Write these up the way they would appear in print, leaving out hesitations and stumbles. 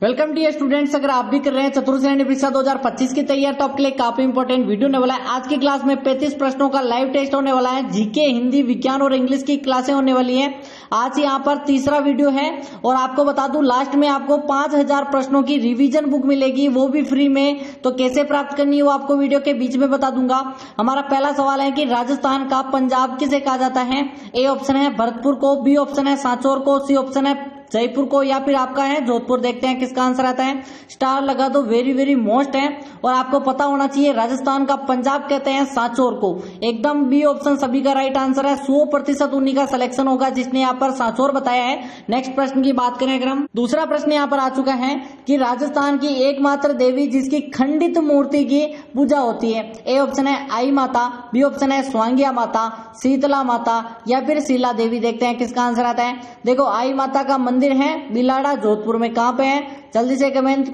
Welcome dear students. अगर आप भी कर रहे हैं चतुर्थ श्रेणी परीक्षा 2025 की तैयारी तो आपके लिए काफी इंपॉर्टेंट वीडियो होने वाला है। आज की क्लास में 35 प्रश्नों का लाइव टेस्ट होने वाला है। जीके, हिंदी, विज्ञान और इंग्लिश की क्लासें होने वाली है। आज यहाँ पर तीसरा वीडियो है और आपको बता दूं लास्ट में आपको 5000 प्रश्नों की रिवीजन बुक मिलेगी, वो भी फ्री में। तो कैसे प्राप्त करनी है वो आपको वीडियो के बीच में बता दूंगा। हमारा पहला सवाल है कि राजस्थान का पंजाब किसे कहा जाता है। ए ऑप्शन है भरतपुर को, बी ऑप्शन है सांचौर को, सी ऑप्शन है जयपुर को, या फिर आपका है जोधपुर। देखते हैं किसका आंसर आता है। स्टार लगा दो, वेरी वेरी मोस्ट है। और आपको पता होना चाहिए राजस्थान का पंजाब कहते हैं सांचौर को। एकदम बी ऑप्शन सभी का राइट आंसर है। 100% उन्हीं का सिलेक्शन होगा जिसने यहाँ पर सांचौर बताया है। नेक्स्ट प्रश्न की बात करें अगर हम, दूसरा प्रश्न यहाँ पर आ चुका है कि राजस्थान की एकमात्र देवी जिसकी खंडित मूर्ति की पूजा होती है। ए ऑप्शन है आई माता, बी ऑप्शन है स्वांगिया माता, शीतला माता या फिर शीला देवी। देखते हैं किसका आंसर आता है। देखो आई माता का मंदिर है बिलाड़ा जोधपुर में। कहां पे है जल्दी से कमेंट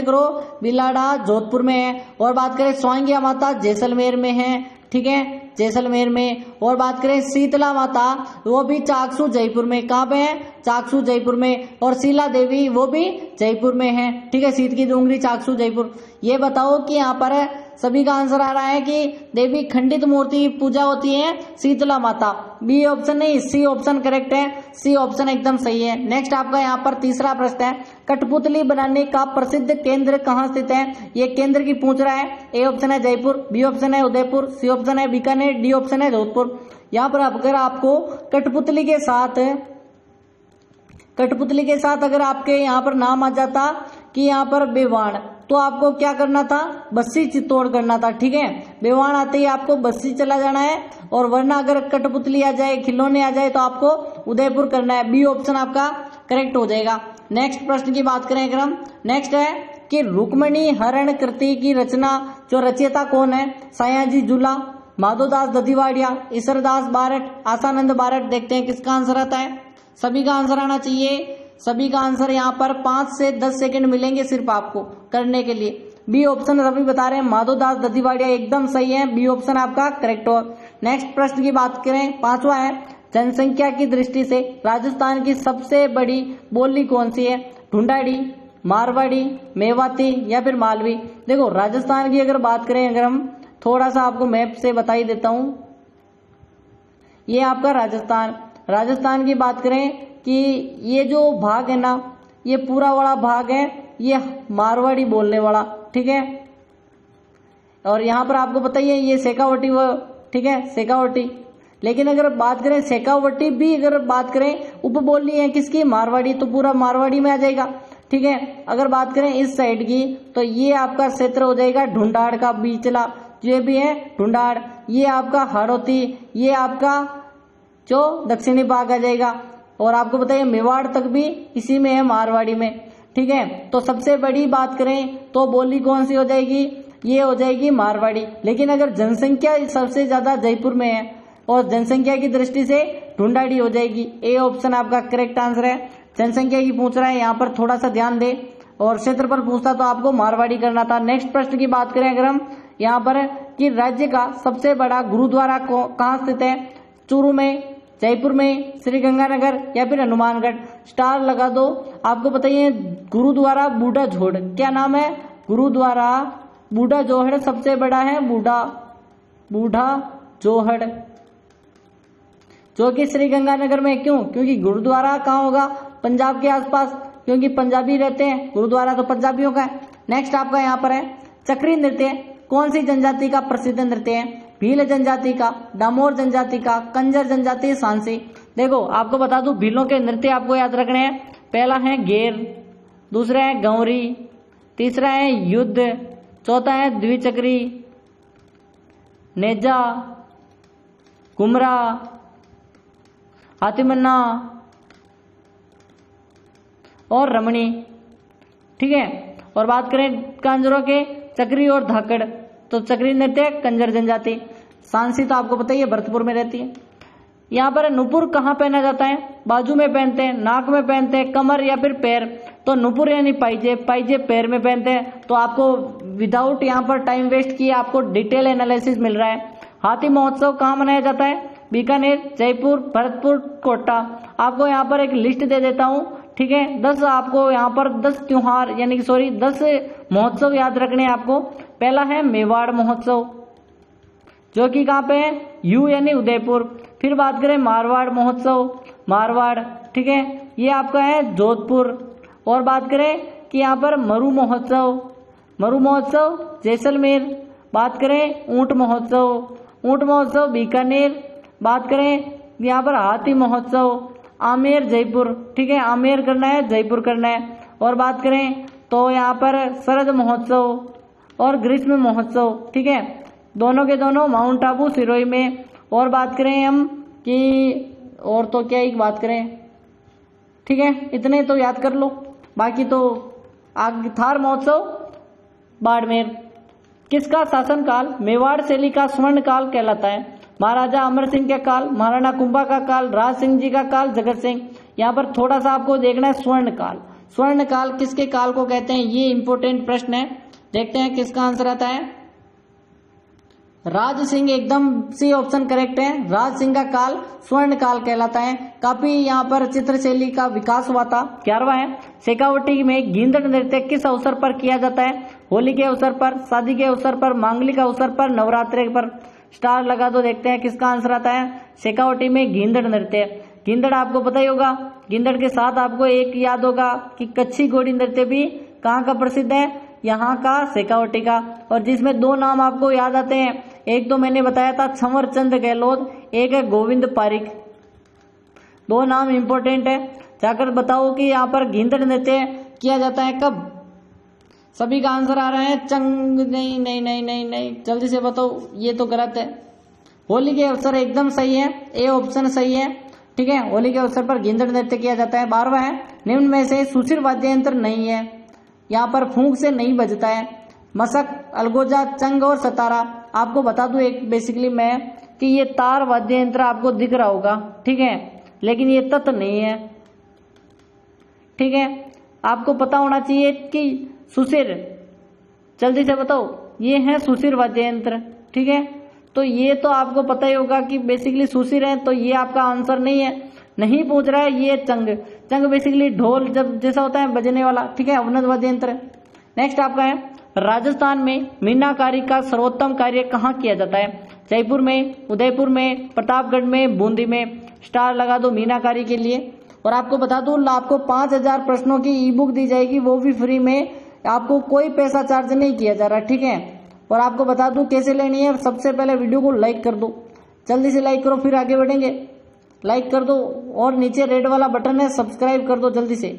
करो। बिलाड़ा जोधपुर में है। और बात करें स्वांगिया माता जैसलमेर में है, ठीक है, जैसलमेर में। और बात करें शीतला माता वो भी चाकसू जयपुर में। कहां पे है चाकसू जयपुर में। और शीला देवी वो भी जयपुर में है, ठीक है, शीत की डूंगरी चाकसू जयपुर। ये बताओ कि यहाँ पर सभी का आंसर आ रहा है कि देवी खंडित मूर्ति की पूजा होती है शीतला माता। बी ऑप्शन नहीं, सी ऑप्शन करेक्ट है। सी ऑप्शन एकदम सही है। नेक्स्ट आपका यहाँ पर तीसरा प्रश्न है, कठपुतली बनाने का प्रसिद्ध केंद्र कहाँ स्थित है। ये केंद्र की पूछ रहा है। ए ऑप्शन है जयपुर, बी ऑप्शन है उदयपुर, सी ऑप्शन है बीकानेर, डी ऑप्शन है जोधपुर। यहाँ पर अगर आपको कठपुतली के साथ अगर आपके यहाँ पर नाम आ जाता कि यहाँ पर बेवाण, तो आपको क्या करना था, बस्सी चित्तौड़ करना था, ठीक है। बेवाण आते ही आपको बस्सी चला जाना है। और वरना अगर कठपुतली आ जाए, खिलौने आ जाए तो आपको उदयपुर करना है। बी ऑप्शन आपका करेक्ट हो जाएगा। नेक्स्ट प्रश्न की बात करें अगर हम, नेक्स्ट है कि रुक्मणी हरण कृति की रचना जो रचयिता कौन है। सयाजी जुला, माधोदास दधिवाड़िया, ईश्वरदास बारट, आसानंद बारट। देखते हैं किसका आंसर आता है। सभी का आंसर आना चाहिए। सभी का आंसर यहाँ पर 5 से 10 सेकंड मिलेंगे सिर्फ आपको करने के लिए। बी ऑप्शन सभी बता रहे हैं माधोदास दधिवाड़िया, एकदम सही है। बी ऑप्शन आपका करेक्ट हो। नेक्स्ट प्रश्न की बात करें, पांचवा है, जनसंख्या की दृष्टि से राजस्थान की सबसे बड़ी बोली कौन सी है। ढूंढाड़ी, मारवाड़ी, मेवाती या फिर मालवी। देखो राजस्थान की अगर बात करें, अगर हम थोड़ा सा आपको मैप से बता ही देता हूं। ये आपका राजस्थान की बात करें कि ये जो भाग है ना, ये पूरा वाला भाग है ये मारवाड़ी बोलने वाला, ठीक है। और यहाँ पर आपको पता ही है ये शेखावटी, वो ठीक है शेखावटी। लेकिन अगर बात करें शेखावटी भी अगर बात करें उपबोली है किसकी, मारवाड़ी, तो पूरा मारवाड़ी में आ जाएगा, ठीक है। अगर बात करें इस साइड की तो ये आपका क्षेत्र हो जाएगा ढूंढाड़ का बीचला, ये भी है ढूंढाड़। ये आपका हाड़ौती, ये आपका जो दक्षिणी भाग आ जाएगा। और आपको बताइए मेवाड़ तक भी इसी में है, मारवाड़ी में, ठीक है। तो सबसे बड़ी बात करें तो बोली कौन सी हो जाएगी, ये हो जाएगी मारवाड़ी। लेकिन अगर जनसंख्या सबसे ज्यादा जयपुर में है और जनसंख्या की दृष्टि से ढूंढाड़ी हो जाएगी। ए ऑप्शन आपका करेक्ट आंसर है। जनसंख्या की पूछ रहा है, यहाँ पर थोड़ा सा ध्यान दे। और क्षेत्र पर पूछता तो आपको मारवाड़ी करना था। नेक्स्ट प्रश्न की बात करें अगर हम यहाँ पर कि राज्य का सबसे बड़ा गुरुद्वारा कहाँ स्थित है। चूरू में, जयपुर में, श्रीगंगानगर या फिर हनुमानगढ़। स्टार लगा दो। आपको बताइए गुरुद्वारा बूढ़ा जोहड़, क्या नाम है, गुरुद्वारा बूढ़ा जोहड़ सबसे बड़ा है, बूढ़ा जोहड़, जो कि श्रीगंगानगर में। क्यों, क्योंकि गुरुद्वारा कहाँ होगा, पंजाब के आसपास, क्योंकि पंजाबी रहते हैं, गुरुद्वारा तो पंजाबियों का है। नेक्स्ट आपका यहाँ पर है चक्री नृत्य कौन सी जनजाति का प्रसिद्ध नृत्य है। भील जनजाति का, डामोर जनजाति का, कंजर जनजाति, सांसी। देखो आपको बता दूं भीलों के नृत्य आपको याद रखने हैं। पहला है गेर, दूसरा है गौरी, तीसरा है युद्ध, चौथा है द्विचक्री, नेजा, कुमरा, हाथीमन्ना और रमणी, ठीक है। और बात करें कांजरों के, चक्री और धाकड़, तो चक्री नृत्य कंजर जनजाति। सांसी तो आपको पता ही है भरतपुर में रहती है। यहाँ पर नुपुर कहाँ पहना जाता है, बाजू में पहनते हैं, नाक में पहनते हैं, कमर या फिर पैर। तो नुपुर यानी पाइजे पैर में पहनते हैं। तो आपको विदाउट यहाँ पर टाइम वेस्ट किए आपको डिटेल एनालिसिस मिल रहा है। हाथी महोत्सव कहाँ मनाया जाता है, बीकानेर, जयपुर, भरतपुर, कोटा। आपको यहाँ पर एक लिस्ट दे देता हूँ, ठीक है। 10 आपको यहाँ पर 10 त्योहार यानी कि 10 महोत्सव याद रखने हैं आपको। पहला है मेवाड़ महोत्सव, जो कि कहाँ पे है, यू यानी उदयपुर। फिर बात करें मारवाड़ महोत्सव, मारवाड़, ठीक है, ये आपका है जोधपुर। और बात करें कि यहाँ पर मरु महोत्सव, मरु महोत्सव जैसलमेर। बात करें ऊंट महोत्सव, ऊंट महोत्सव बीकानेर। बात करें यहाँ पर हाथी महोत्सव, आमेर जयपुर, ठीक है, आमेर करना है, जयपुर करना है। और बात करें तो यहाँ पर शरद महोत्सव और ग्रीष्म महोत्सव, ठीक है, दोनों के दोनों माउंट आबू सिरोही में। और बात करें हम कि और तो क्या एक बात करें, ठीक है, इतने तो याद कर लो, बाकी तो आगे थार महोत्सव बाड़मेर। किसका शासनकाल मेवाड़ शैली का स्वर्ण काल कहलाता है? महाराजा अमर सिंह का काल, महाराणा कुंभा का काल, राज सिंह जी का काल, जगत सिंह। यहाँ पर थोड़ा सा आपको देखना है स्वर्ण काल, स्वर्ण काल किसके काल को कहते हैं, ये इंपॉर्टेंट प्रश्न है। देखते हैं किसका आंसर आता है। राज सिंह एकदम सी ऑप्शन करेक्ट है। राज सिंह का काल स्वर्ण काल कहलाता है। काफी यहाँ पर चित्रशैली का विकास हुआ था। 11वां है शेखावटी में गींदड़ नृत्य किस अवसर पर किया जाता है? होली के अवसर पर, शादी के अवसर पर, मांगलिक अवसर पर, नवरात्रि पर। स्टार लगा दो, देखते हैं किसका आंसर आता है। शेखावटी में गींदड़ नृत्य, गींदड़ आपको पता ही होगा। गींदड़ के साथ आपको एक याद होगा कि कच्छी घोड़ी नृत्य भी कहाँ का प्रसिद्ध है, यहाँ का शेखावटी का। और जिसमें 2 नाम आपको याद आते हैं, एक तो मैंने बताया था छंवर चंद गहलोत, एक है गोविंद पारिक। 2 नाम इंपॉर्टेंट है, जाकर बताओ कि यहाँ पर गींदड़ नृत्य किया जाता है कब। सभी का आंसर आ रहा है चंग, नहीं नहीं नहीं नहीं नहीं, जल्दी से बताओ, ये तो गलत है। होली के अवसर एकदम सही है, ए ऑप्शन सही है, ठीक है, होली के अवसर पर गींदड़ नृत्य किया जाता है। 12वां है निम्न में से सुशिर वाद्य यंत्र नहीं है, यहाँ पर फूंक से नहीं बजता है। मशक, अलगोजा, चंग और सतारा। आपको बता दूं एक बेसिकली मैं कि ये तार वाद्य यंत्र आपको दिख रहा होगा, ठीक है, लेकिन ये तत् नहीं है, ठीक है। आपको पता होना चाहिए कि सुशिर, जल्दी से बताओ, ये है सुशिर वाद्य यंत्र, ठीक है। तो ये तो आपको पता ही होगा कि बेसिकली सुशिर है, तो ये आपका आंसर नहीं है, नहीं पूछ रहा है। ये चंग, चंग बेसिकली ढोल जब जैसा होता है बजने वाला, ठीक है, अवनत वाद्य यंत्र। नेक्स्ट आपका है राजस्थान में मीनाकारी का सर्वोत्तम कार्य कहाँ किया जाता है? जयपुर में, उदयपुर में, प्रतापगढ़ में, बूंदी में। स्टार लगा दो मीनाकारी के लिए। और आपको बता दूं आपको 5000 प्रश्नों की ई बुक दी जाएगी, वो भी फ्री में, आपको कोई पैसा चार्ज नहीं किया जा रहा, ठीक है। और आपको बता दूं कैसे लेनी है। सबसे पहले वीडियो को लाइक कर दो, जल्दी से लाइक करो, फिर आगे बढ़ेंगे। लाइक कर दो और नीचे रेड वाला बटन है सब्सक्राइब कर दो जल्दी से,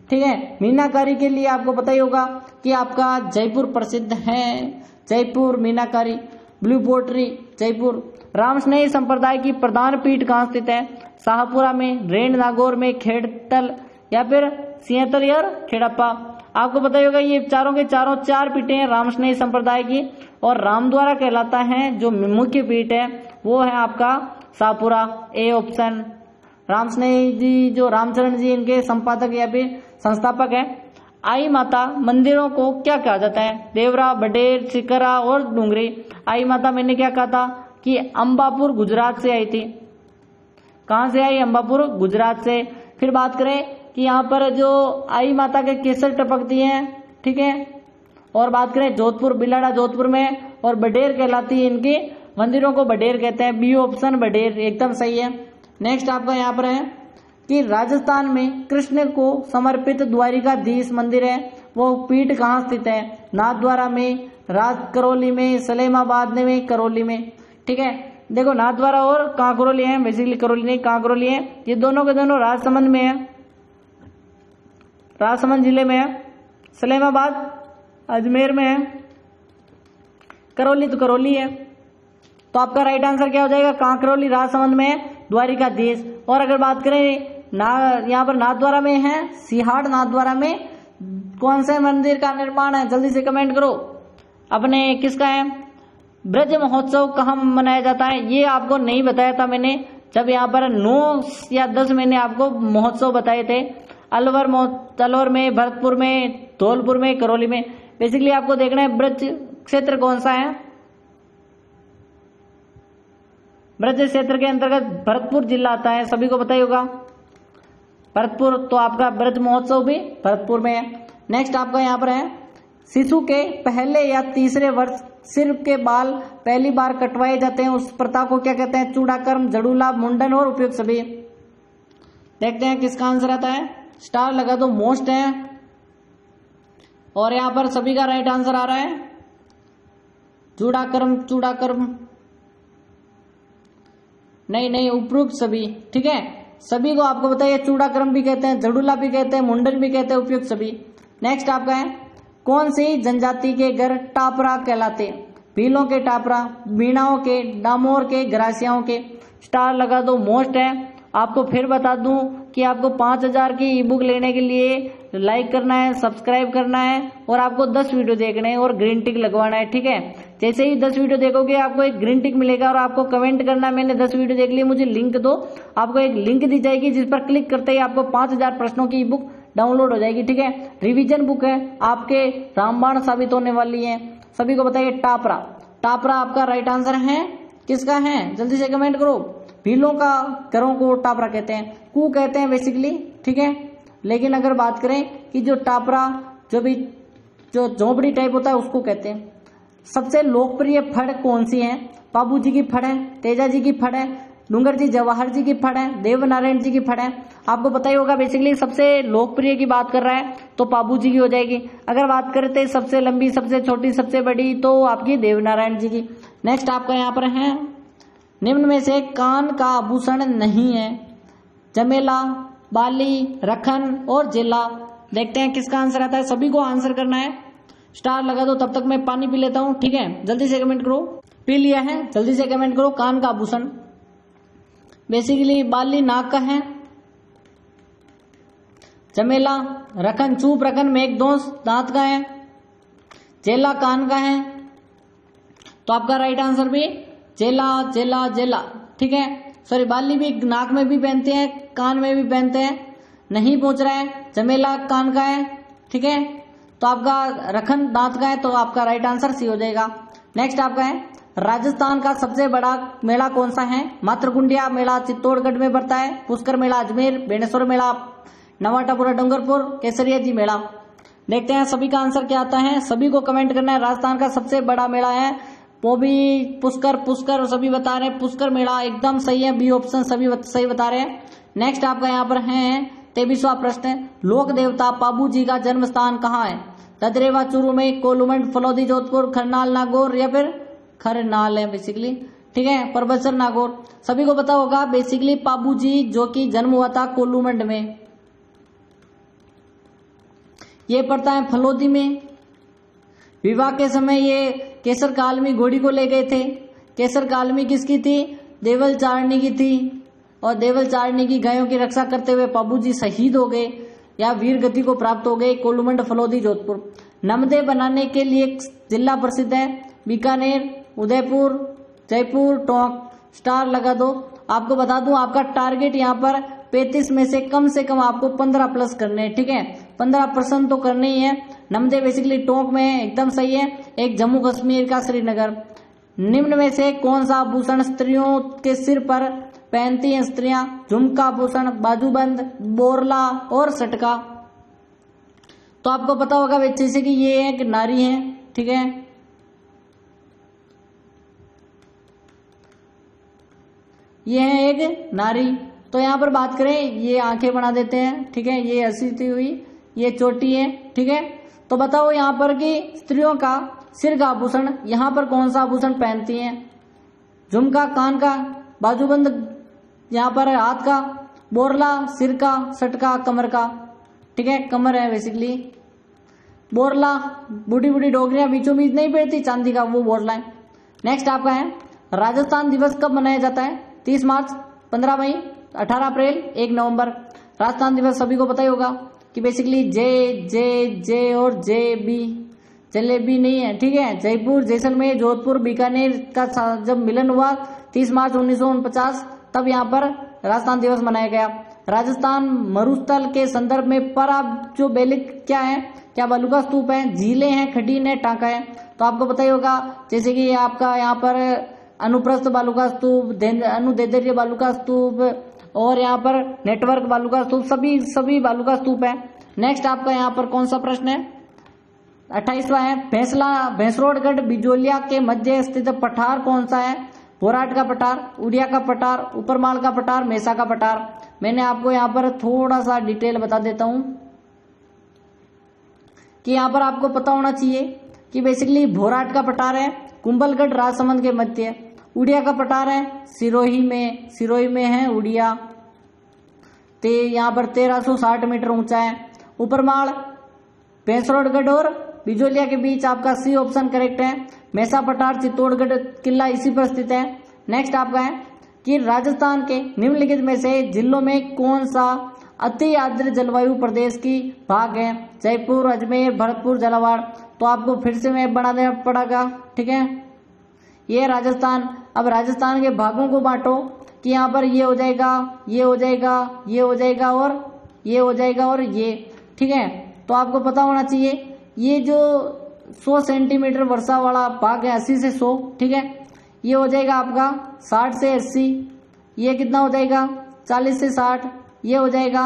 ठीक है। मीनाकारी के लिए आपको पता ही होगा कि आपका जयपुर प्रसिद्ध है, जयपुर मीनाकारी, ब्लू पोट्री जयपुर। रामस्नेही संप्रदाय की प्रधान पीठ कहाँ स्थित है? शाहपुरा में, रेण नागौर में, खेड़तल या फिर सिंहतल और खेड़प्पा। आपको पता ही होगा ये चारों के चारों 4 पीठें हैं रामस्नेही संप्रदाय की। और रामद्वारा कहलाता है जो मुख्य पीठ है, वो है आपका शाहपुरा, ए ऑप्शन। रामस्नेही जी जो रामचरण जी इनके संपादक या फिर संस्थापक है। आई माता मंदिरों को क्या कहा जाता है? देवरा, बडेर, सिकरा और डूंगरी। आई माता मैंने क्या कहा था कि अंबापुर गुजरात से आई थी। कहां से आई? अंबापुर गुजरात से। फिर बात करें कि यहाँ पर जो आई माता के केसर टपकती हैं, ठीक है। और बात करें जोधपुर, बिलाड़ा जोधपुर में, और बडेर कहलाती है इनकी मंदिरों को, बडेर कहते हैं। बी ऑप्शन बडेर एकदम सही है। नेक्स्ट आपका यहाँ पर है कि राजस्थान में कृष्ण को समर्पित द्वारिकाधीश मंदिर है, वो पीठ कहाँ स्थित है? नाथद्वारा में, राजकरौली में, सलेमाबाद में, करौली में, ठीक है। देखो नाथद्वारा और कांकरौली है, बेसिकली करौली नहीं कांकरौली है, ये दोनों के दोनों राजसमंद में है, राजसमंद जिले में है। सलेमाबाद अजमेर में है, करौली तो करौली है। तो आपका राइट आंसर क्या हो जाएगा? कांकरौली राजसमंद में है, द्वारिकाधीश। और अगर बात करें यहाँ पर नाथद्वारा में है, सिहाड़ नाथद्वारा में कौन से मंदिर का निर्माण है? जल्दी से कमेंट करो। अपने किसका है? ब्रज महोत्सव कहाँ मनाया जाता है? ये आपको नहीं बताया था मैंने, जब यहाँ पर 9 या 10 मैंने आपको महोत्सव बताए थे। अलवर में, भरतपुर में, धौलपुर में, करौली में। बेसिकली आपको देखना है ब्रज क्षेत्र कौन सा है। ब्रज क्षेत्र के अंतर्गत भरतपुर जिला आता है, सभी को पता ही होगा। भरतपुर, तो आपका ब्रज महोत्सव भी भरतपुर में है। नेक्स्ट आपका यहाँ पर है, शिशु के पहले या तीसरे वर्ष सिर के बाल पहली बार कटवाए जाते हैं, उस प्रथा को क्या कहते हैं? चूड़ाकर्म, जड़ूला, मुंडन और उपयुक्त सभी। देखते हैं किसका आंसर आता है। स्टार लगा दो, मोस्ट है, और यहां पर सभी का राइट आंसर आ रहा है चूड़ाकर्म, चूड़ाकर्म नहीं, उपयुक्त सभी। ठीक है, सभी को आपको बताइए चूड़ाकर्म भी कहते हैं, जड़ूला भी कहते हैं, मुंडन भी कहते हैं, उपयुक्त सभी। नेक्स्ट आपका है, कौन सी जनजाति के घर टापरा कहलाते? भीलों के टापरा, मीणाओं के, डामोर के, ग्रासियाओं के। स्टार लगा दो, मोस्ट है। आपको फिर बता दूं कि आपको 5000 की ई बुक लेने के लिए लाइक करना है, सब्सक्राइब करना है, और आपको 10 वीडियो देखने हैं और ग्रीन टिक लगवाना है। ठीक है, जैसे ही 10 वीडियो देखोगे आपको एक ग्रीन टिक मिलेगा, और आपको कमेंट करना है मैंने 10 वीडियो देख ली, मुझे लिंक दो। आपको एक लिंक दी जाएगी जिस पर क्लिक करते ही आपको 5000 प्रश्नों की ई बुक डाउनलोड हो जाएगी। ठीक है, रिवीजन बुक है, आपके रामबाण साबित होने वाली है। सभी को बताइए टापरा, टापरा आपका राइट आंसर है। किसका है जल्दी से कमेंट करो। भीलों का घरों को टापरा कहते हैं, कू कहते हैं बेसिकली। ठीक है, लेकिन अगर बात करें कि जो टापरा जो झोपड़ी टाइप होता है उसको कहते हैं। सबसे लोकप्रिय फड़ कौन सी है? बाबू जी की फड़ है, तेजा जी की फड़ है, डूंगर जी जवाहर जी की फड़ है, देवनारायण जी की फड़ है। आपको पता ही होगा बेसिकली सबसे लोकप्रिय की बात कर रहा है तो बाबू जी की हो जाएगी। अगर बात करते सबसे लंबी, सबसे छोटी, सबसे बड़ी, तो आपकी देवनारायण जी की। नेक्स्ट आपका यहाँ पर है, निम्न में से कान का आभूषण नहीं है? जमेला, बाली, रखन और जेला। देखते हैं किसका आंसर आता है। सभी को आंसर करना है। स्टार लगा दो, तब तक मैं पानी पी लेता हूं। ठीक है, जल्दी से कमेंट करो। पी लिया है, जल्दी से कमेंट करो। कान का आभूषण बेसिकली बाली नाक का है, जमेला रखन चूप रखन मेघदोष दांत का है, जेला कान का है। तो आपका राइट आंसर भी जेला, जेला, जेला। ठीक है, सॉरी, बाली भी नाक में भी पहनते हैं, कान में भी पहनते हैं, नहीं पहुंच रहा है। जमेला कान का है। ठीक है, तो आपका रखन दांत का है, तो आपका राइट आंसर सी हो जाएगा। नेक्स्ट आपका है, राजस्थान का सबसे बड़ा मेला कौन सा है? मातृकुंडिया मेला चित्तौड़गढ़ में पड़ता है, पुष्कर मेला अजमेर, बेनेश्वर मेला नवाटापुरा डूंगरपुर, केसरिया जी मेला। देखते हैं सभी का आंसर क्या आता है। सभी को कमेंट करना है। राजस्थान का सबसे बड़ा मेला है वो भी पुष्कर, पुष्कर सभी बता रहे हैं, पुष्कर मेला एकदम सही है। बी ऑप्शन सभी सही बता रहे हैं। नेक्स्ट आपका यहाँ पर है 23वां प्रश्न, लोक देवता पाबू जी का जन्म स्थान कहाँ है? ददरेवा चूरू में, कोलूमंड, फलौदी जोधपुर, खरनाल नागौर, या फिर खरनाल है बेसिकली। ठीक है, परबतसर नागौर। सभी को पता होगा बेसिकली पाबू जी जो कि जन्म हुआ था कोलूमंड में, ये पड़ता है फलौदी में। विवाह के समय ये केसर कालमी घोड़ी को ले गए थे। केसर कालमी किसकी थी? देवल चारणी की थी, और देवल चारणी की गायों की रक्षा करते हुए पाबू जी शहीद हो गए या वीर गति को प्राप्त हो गए। कोलूमंड, फलौदी, जोधपुर। नमदे बनाने के लिए जिला प्रसिद्ध है, बीकानेर, उदयपुर, जयपुर, टोंक। स्टार लगा दो। आपको बता दूं आपका टारगेट यहाँ पर 35 में से कम आपको 15 प्लस करने हैं। ठीक है, 15% तो करने ही है। नमदे बेसिकली टोंक में है, एकदम सही है। एक जम्मू कश्मीर का श्रीनगर। निम्न में से कौन सा आभूषण स्त्रियों के सिर पर पहनती हैं स्त्रियां? झुमका आभूषण, बाजूबंद, बोरला और सटका। तो आपको पता होगा जैसे कि ये एक नारी है। ठीक है, ये है एक नारी। तो यहाँ पर बात करें, ये आंखें बना देते हैं। ठीक है, ये हंसी हुई, ये चोटी है। ठीक है, तो बताओ यहाँ पर कि स्त्रियों का सिर का आभूषण यहाँ पर कौन सा आभूषण पहनती हैं? झुमका कान का, बाजूबंद यहाँ पर हाथ का, बोरला सिर का, सटका कमर का। ठीक है, कमर है बेसिकली। बोरला बूढ़ी बूढ़ी डोगरियां बीचों बीच नहीं पहनती, चांदी का वो बोरला है। नेक्स्ट आपका है, राजस्थान दिवस कब मनाया जाता है? 30 मार्च, 15 मई, 18 अप्रैल, 1 नवंबर। राजस्थान दिवस सभी को पता ही होगा कि बेसिकली जे और जे बी, जलेबी नहीं है। ठीक है, जयपुर, जैसलमेर, जोधपुर, बीकानेर का जब मिलन हुआ 30 मार्च 1949, तब यहाँ पर राजस्थान दिवस मनाया गया। राजस्थान मरुस्थल के संदर्भ में पर जो बेलिक क्या है? क्या बालू का स्तूप है, झीलें हैं, खडीन है, टांका है। तो आपको पता ही होगा जैसे कि आपका यहाँ पर अनुप्रस्थ बालू का स्तूप, अनुदैर्घ्य बालू का स्तूप, और यहाँ पर नेटवर्क बालू का स्तूप, सभी बालू का स्तूप है। नेक्स्ट आपका यहाँ पर कौन सा प्रश्न है, 28वां है, भैंसरोडगढ़ बिजोलिया के मध्य स्थित पठार कौन सा है, भोराट का पठार, उड़िया का पठार, ऊपरमाल का पठार, मेसा का पठार। मैंने आपको यहाँ पर थोड़ा सा डिटेल बता देता हूं कि यहाँ पर आपको पता होना चाहिए कि बेसिकली भोराट का पठार है कुंभलगढ़ राजसमंद के मध्य, उड़िया का पठार है सिरोही में है उड़िया, यहाँ पर 1360 मीटर ऊंचा है। ऊपरमाल भैंसरोडगढ़ और बिजोलिया के बीच, आपका सी ऑप्शन करेक्ट है। मेसा पठार चित्तौड़गढ़ किला इसी पर स्थित है। नेक्स्ट आपका है कि राजस्थान के निम्नलिखित में से जिलों में कौन सा अति आर्द्र जलवायु प्रदेश की भाग है, जयपुर, अजमेर, भरतपुर, झालावाड़। तो आपको फिर से मैप बना देना पड़ेगा, ठीक है। ये राजस्थान, अब राजस्थान के भागों को बांटो कि यहाँ पर ये हो जाएगा, ये हो जाएगा, ये हो जाएगा और ये हो जाएगा और ये, ठीक है। तो आपको पता होना चाहिए ये जो 100 सेंटीमीटर वर्षा वाला भाग है 80 से 100, ठीक है, ये हो जाएगा आपका 60 से 80, ये कितना हो जाएगा 40 से 60, ये हो जाएगा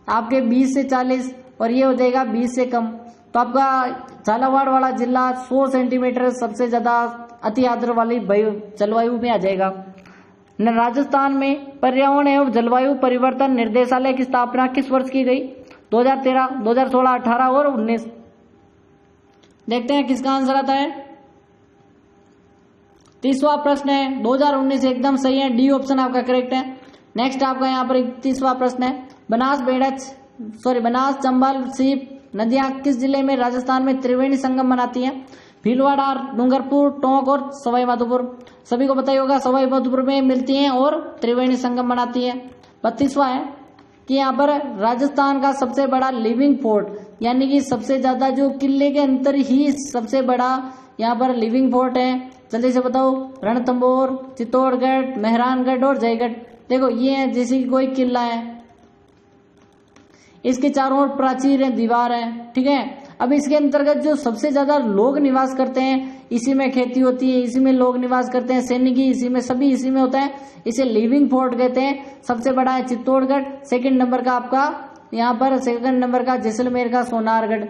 आपके 20 से 40 और ये हो जाएगा 20 से कम। तो आपका झालावाड़ वाला जिला 100 सेंटीमीटर सबसे ज्यादा अति आर्द्र वाली जलवायु में आ जाएगा। राजस्थान में पर्यावरण एवं जलवायु परिवर्तन निर्देशालय की स्थापना किस वर्ष की गई, 2013, 2016, 18 और 19। देखते हैं किसका आंसर आता है। 30वां प्रश्न है 2019, एकदम सही है, डी ऑप्शन आपका करेक्ट है। नेक्स्ट आपका यहाँ पर 31वां प्रश्न है, बनास, चंबल, सीप नदियां किस जिले में राजस्थान में त्रिवेणी संगम बनाती हैं, भीलवाड़ा, डूंगरपुर, टोंक और सवाई माधोपुर। सभी को पता ही होगा सवाई माधोपुर में मिलती हैं और त्रिवेणी संगम बनाती है। 32वां है कि यहाँ पर राजस्थान का सबसे बड़ा लिविंग फोर्ट, यानी कि सबसे ज्यादा जो किले के अंदर ही सबसे बड़ा यहाँ पर लिविंग फोर्ट है, जल्दी से बताओ। रणथंभौर, चित्तौड़गढ़, मेहरानगढ़ और जयगढ़। देखो ये है जैसे कि कोई किला है, इसके चारों ओर प्राचीर है, दीवार है, ठीक है। अब इसके अंतर्गत जो सबसे ज्यादा लोग निवास करते हैं, इसी में खेती होती है, इसी में लोग निवास करते हैं, सैनिक इसी में, सभी इसी में होता है, इसे लिविंग फोर्ट कहते हैं। सबसे बड़ा है चित्तौड़गढ़, सेकंड नंबर का आपका यहाँ पर सेकंड नंबर का जैसलमेर का सोनारगढ़।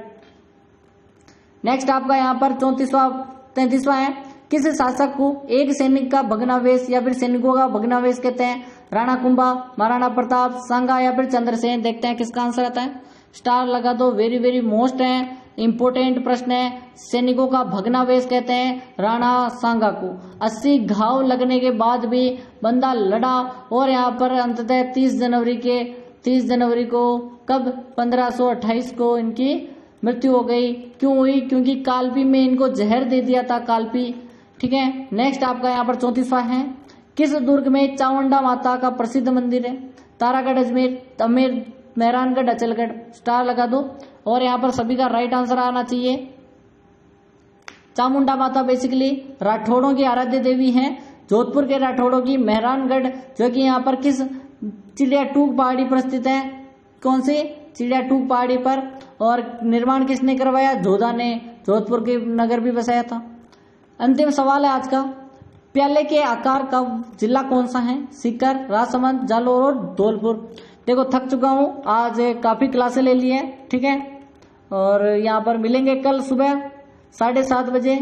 नेक्स्ट आपका यहाँ पर 33वां है, किस शासक को एक सैनिक का भग्नावशेष या फिर सैनिकों का भग्नावशेष कहते हैं, राणा कुंभा, महाराणा प्रताप, सांगा या फिर चंद्रसेन। देखते हैं किसका आंसर आता है, स्टार लगा दो, वेरी वेरी मोस्ट है, इंपोर्टेंट प्रश्न है। सैनिकों का भग्नावशेष कहते हैं राणा सांगा को। 80 घाव लगने के बाद भी बंदा लड़ा और यहाँ पर अंततः 30 जनवरी को कब 1528 को इनकी मृत्यु हो गई। क्यों हुई, क्योंकि कालपी में इनको जहर दे दिया था, कालपी, ठीक है। नेक्स्ट आपका यहाँ पर 34वां है, किस दुर्ग में चामुंडा माता का प्रसिद्ध मंदिर है, तारागढ़, अजमेर, मेहरानगढ़, अचलगढ़। स्टार लगा दो और यहाँ पर सभी का राइट आंसर आना चाहिए। चामुंडा माता बेसिकली राठौड़ों की आराध्य देवी हैं, जोधपुर के राठौड़ों की। मेहरानगढ़ जो कि यहाँ पर किस चिड़ियाटूक पहाड़ी पर स्थित है, कौन सी चिड़ियाटूक पहाड़ी पर, और निर्माण किसने करवाया, जोधा ने, जोधपुर के नगर भी बसाया था। अंतिम सवाल है आज का, प्याले के आकार का जिला कौन सा है, सीकर, राजसमंद, जालौर और धौलपुर। देखो थक चुका हूं, आज काफी क्लासें ले ली है, ठीक है। और यहाँ पर मिलेंगे कल सुबह 7:30 बजे,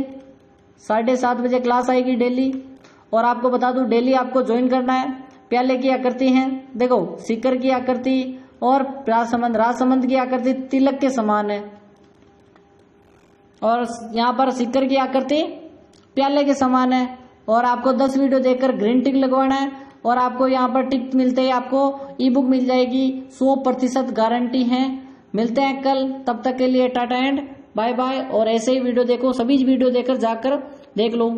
7:30 बजे क्लास आएगी डेली। और आपको बता दूं डेली आपको ज्वाइन करना है। प्याले की आकृति है, देखो सीकर की आकृति और राजसमंद की आकृति तिलक के समान है, और यहाँ पर सीकर की आकृति प्याले के समान है। और आपको 10 वीडियो देखकर ग्रीन टिक लगवाना है, और आपको यहाँ पर टिक मिलते ही आपको ई बुक मिल जाएगी, 100% गारंटी है। मिलते हैं कल, तब तक के लिए टाटा एंड बाय बाय। और ऐसे ही वीडियो देखो, सभी वीडियो देखकर जाकर देख लो।